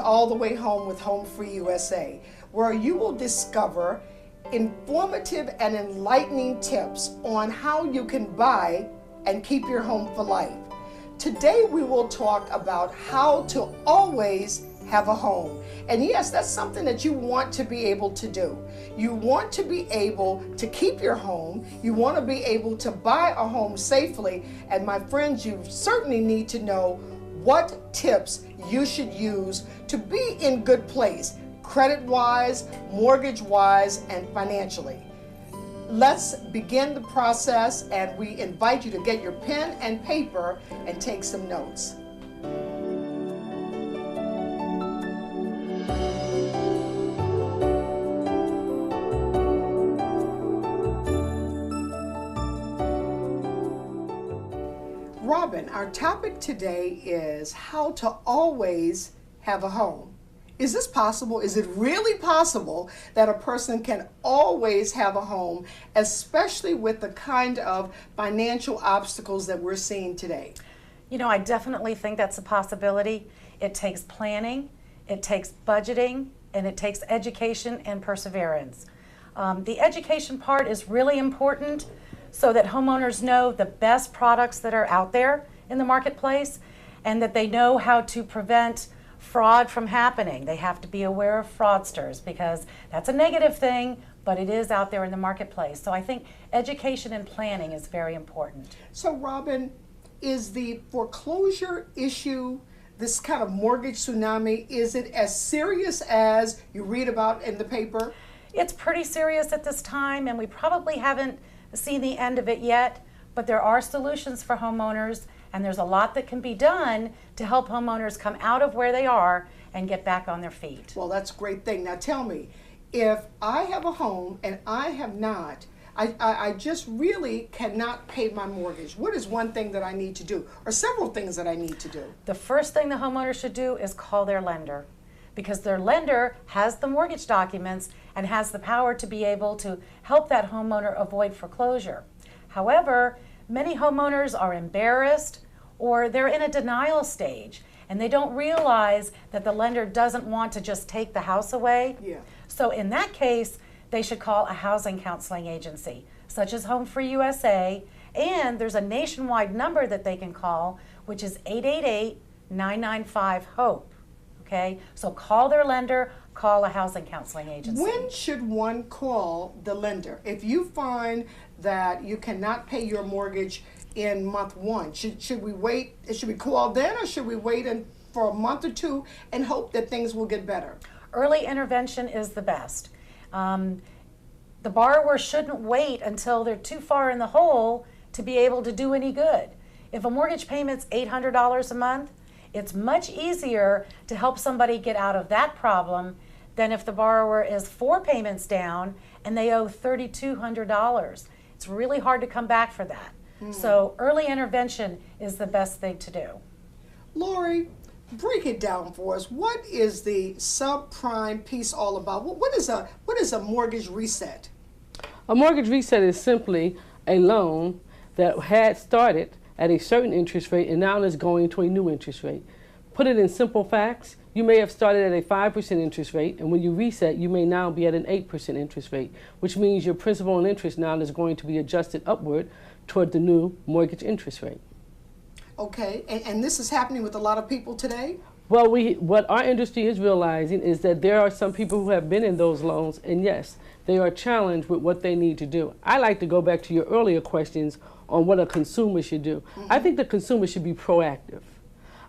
All the Way Home with Home Free USA, where you will discover informative and enlightening tips on how you can buy and keep your home for life. Today we will talk about how to always have a home. And yes, that's something that you want to be able to do. You want to be able to keep your home. You want to be able to buy a home safely. And my friends, you certainly need to know what tips you should use to be in good place, credit-wise, mortgage-wise, and financially. Let's begin the process, and we invite you to get your pen and paper and take some notes. Robin, our topic today is how to always have a home. Is this possible? Is it really possible that a person can always have a home, especially with the kind of financial obstacles that we're seeing today? You know, I definitely think that's a possibility. It takes planning, it takes budgeting, and it takes education and perseverance. The education part is really important so that homeowners know the best products that are out there in the marketplace and that they know how to prevent fraud from happening. They have to be aware of fraudsters because that's a negative thing, but it is out there in the marketplace. So I think education and planning is very important. So Robin, is the foreclosure issue, this kind of mortgage tsunami, is it as serious as you read about in the paper? It's pretty serious at this time, and we probably haven't seen the end of it yet, but there are solutions for homeowners, and there's a lot that can be done to help homeowners come out of where they are and get back on their feet. Well, that's a great thing. Now tell me, if I have a home and I have not, I just really cannot pay my mortgage, what is one thing that I need to do, or several things that I need to do? The first thing the homeowner should do is call their lender, because their lender has the mortgage documents and has the power to be able to help that homeowner avoid foreclosure. However, many homeowners are embarrassed or they're in a denial stage and they don't realize that the lender doesn't want to just take the house away. Yeah. So in that case, they should call a housing counseling agency, such as Home Free USA, and there's a nationwide number that they can call, which is 888-995-HOPE. Okay, so call their lender, call a housing counseling agency. When should one call the lender? If you find that you cannot pay your mortgage in month one, should we wait? Should we call then, or should we wait for a month or two and hope that things will get better? Early intervention is the best. The borrower shouldn't wait until they're too far in the hole to be able to do any good. If a mortgage payment's $800 a month, it's much easier to help somebody get out of that problem than if the borrower is 4 payments down and they owe $3,200. It's really hard to come back for that. So early intervention is the best thing to do. Lori, break it down for us. What is the subprime piece all about? What is a mortgage reset? A mortgage reset is simply a loan that had started at a certain interest rate and now is going to a new interest rate. Put it in simple facts, you may have started at a 5% interest rate, and when you reset, you may now be at an 8% interest rate, which means your principal and interest now is going to be adjusted upward toward the new mortgage interest rate. Okay, and this is happening with a lot of people today? Well, what our industry is realizing is that there are some people who have been in those loans, and yes, they are challenged with what they need to do. I like to go back to your earlier questions on what a consumer should do. I think the consumer should be proactive.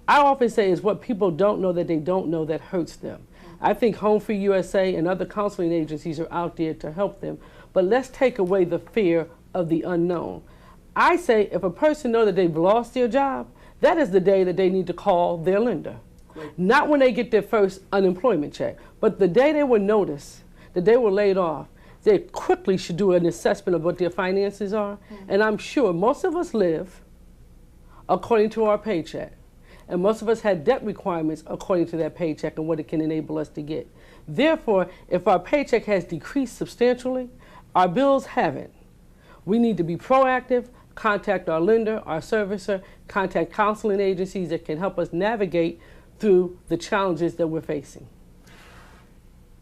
I often say is what people don't know that they don't know that hurts them. I think Home Free USA and other counseling agencies are out there to help them, but let's take away the fear of the unknown. I say if a person knows that they've lost their job, that is the day that they need to call their lender. Great. Not when they get their first unemployment check, but the day they will notice that they were laid off, they quickly should do an assessment of what their finances are. And I'm sure most of us live according to our paycheck. And most of us had debt requirements according to that paycheck and what it can enable us to get. Therefore, if our paycheck has decreased substantially, our bills haven't. We need to be proactive, contact our lender, our servicer, contact counseling agencies that can help us navigate through the challenges that we're facing.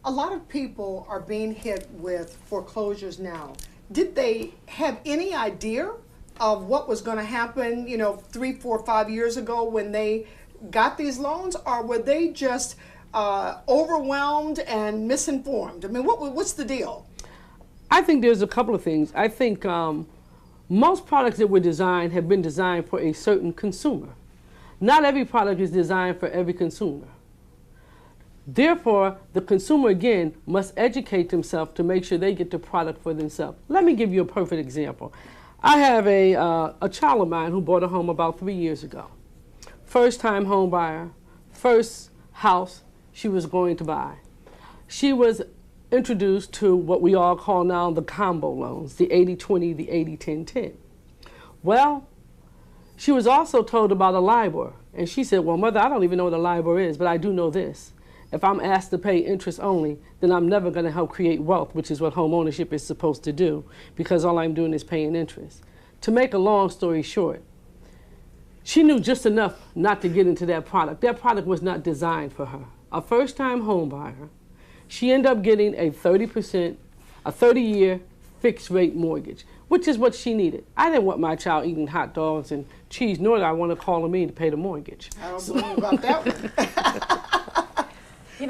A lot of people are being hit with foreclosures now. Did they have any idea of what was going to happen, 3, 4, 5 years ago when they got these loans, or were they just overwhelmed and misinformed? I mean, what's the deal? I think there's a couple of things. I think most products that were designed have been designed for a certain consumer. Not every product is designed for every consumer. Therefore, the consumer, again, must educate themselves to make sure they get the product for themselves. Let me give you a perfect example. I have a child of mine who bought a home about 3 years ago. First-time home buyer, first house she was going to buy. She was introduced to what we all call now the combo loans, the 80-20, the 80-10-10. Well, she was also told about a LIBOR, and she said, well, Mother, I don't even know what a LIBOR is, but I do know this. If I'm asked to pay interest only, then I'm never going to help create wealth, which is what home ownership is supposed to do, because all I'm doing is paying interest. To make a long story short, she knew just enough not to get into that product. That product was not designed for her. A first-time home buyer, she ended up getting a 30-year fixed-rate mortgage, which is what she needed. I didn't want my child eating hot dogs and cheese, nor did I want to call on me to pay the mortgage. I don't believe you about that one.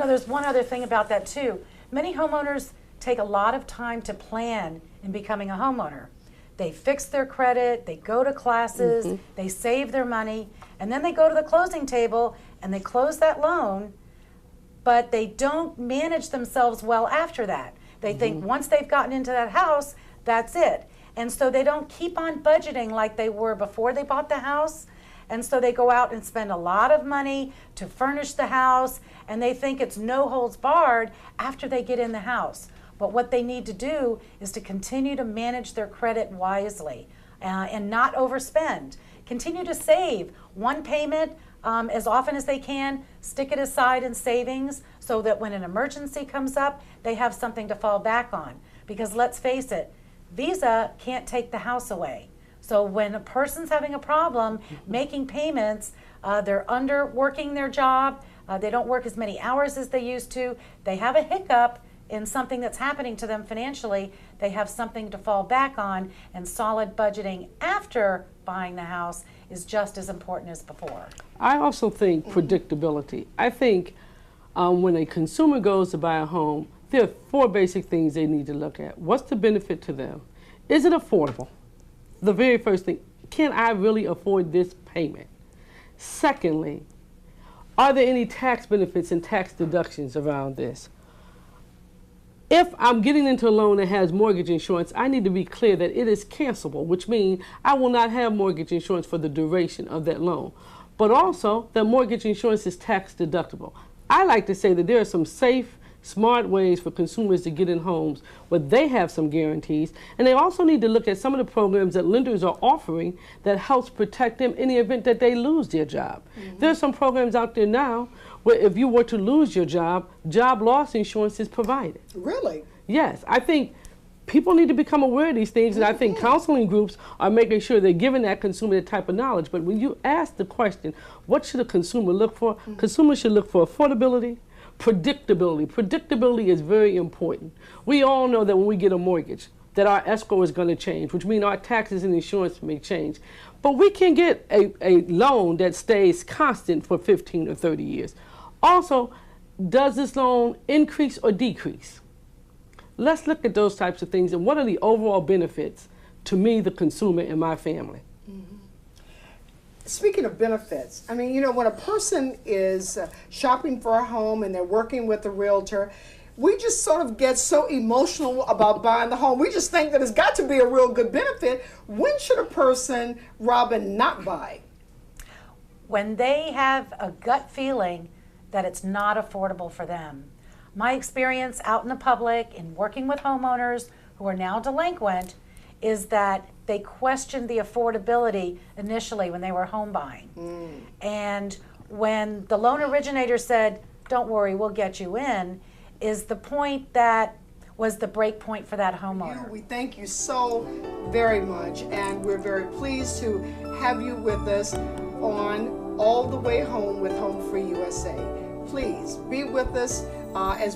There's one other thing about that too. Many homeowners take a lot of time to plan in becoming a homeowner. They fix their credit, they go to classes, they save their money, and then they go to the closing table and they close that loan, but they don't manage themselves well after that. They think once they've gotten into that house, that's it. And so they don't keep on budgeting like they were before they bought the house. And so they go out and spend a lot of money to furnish the house, and they think it's no holds barred after they get in the house. But what they need to do is to continue to manage their credit wisely and not overspend. Continue to save one payment as often as they can, stick it aside in savings so that when an emergency comes up, they have something to fall back on. Because let's face it, Visa can't take the house away. So when a person's having a problem making payments, they're underworking their job, they don't work as many hours as they used to, they have a hiccup in something that's happening to them financially, they have something to fall back on, and solid budgeting after buying the house is just as important as before. I also think predictability. I think when a consumer goes to buy a home, there are 4 basic things they need to look at. What's the benefit to them? Is it affordable? The very first thing, can I really afford this payment? Secondly, are there any tax benefits and tax deductions around this? If I'm getting into a loan that has mortgage insurance, I need to be clear that it is cancelable, which means I will not have mortgage insurance for the duration of that loan. But also, that mortgage insurance is tax deductible. I like to say that there are some safe, smart ways for consumers to get in homes where they have some guarantees, and they also need to look at some of the programs that lenders are offering that helps protect them in the event that they lose their job. There are some programs out there now where if you were to lose your job, job loss insurance is provided. Really? Yes, I think people need to become aware of these things, and I think counseling groups are making sure they're giving that consumer that type of knowledge. But when you ask the question, what should a consumer look for? Consumers should look for affordability, predictability. Predictability is very important. We all know that when we get a mortgage, that our escrow is going to change, which means our taxes and insurance may change. But we can get a loan that stays constant for 15 or 30 years. Also, does this loan increase or decrease? Let's look at those types of things and what are the overall benefits to me, the consumer, and my family. Speaking of benefits, I mean, when a person is shopping for a home and they're working with a realtor, we just sort of get so emotional about buying the home. We just think that it's got to be a real good benefit. When should a person, Robin, not buy? When they have a gut feeling that it's not affordable for them. My experience out in the public in working with homeowners who are now delinquent is that they questioned the affordability initially when they were home buying. And when the loan originator said, don't worry, we'll get you in, is the point that was the break point for that homeowner. We thank you so very much, and we're very pleased to have you with us on All the Way Home with Home Free USA. USA. Please be with us as